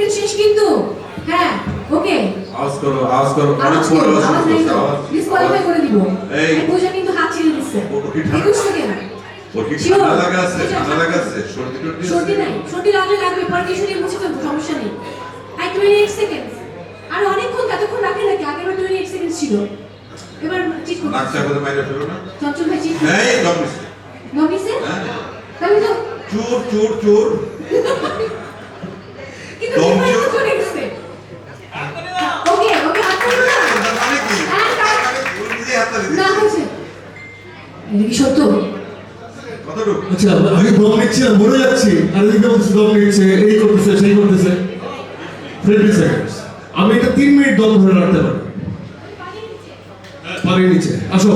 second শেষ কিন্তু হ্যাঁ ওকে আওয়াজ করো অনেক পরে আওয়াজ নাই তো ডিসকোয়ালিফাই করে দিব এই পূজা কিন্তু হাত ছেড়ে দিচ্ছে ও কি ঠান্ডা 21 সেকেন্ড ওর কি ঠান্ডা লাগা আছে সর্দি টর্দি সর্দি নাই সর্দি লাগবে পরে টিস্যু দিয়ে মুছে ফেলবো সমস্যা নেই আই 28 সেকেন্ড আর অনেকক্ষণ ততক্ষণ রাখে নাকি আগের 28 সেকেন্ড ছিল এবার চিট করো নাকটা করে মাইরা ফেলো না চঞ্চল ভাই চিট এই দমিস নবিসে হ্যাঁ তাহলে তো চোর কিন্তু ডিফারেন্স তো চলে গেছে ওকে হাত তুলো না মানে কি হ্যাঁ ওর নিজে হাতটা দিতে না হচ্ছে এটা কি সত্য কতটুকু আচ্ছা আমি দম নিচ্ছি না মরে যাচ্ছি আর এদিকে বলছে দম নিচ্ছে এই করতেছে সেই করতেছে 20 সেকেন্ডস আমি এটা 3 মিনিট দম ধরে রাখতে পারি পানির নিচে আসো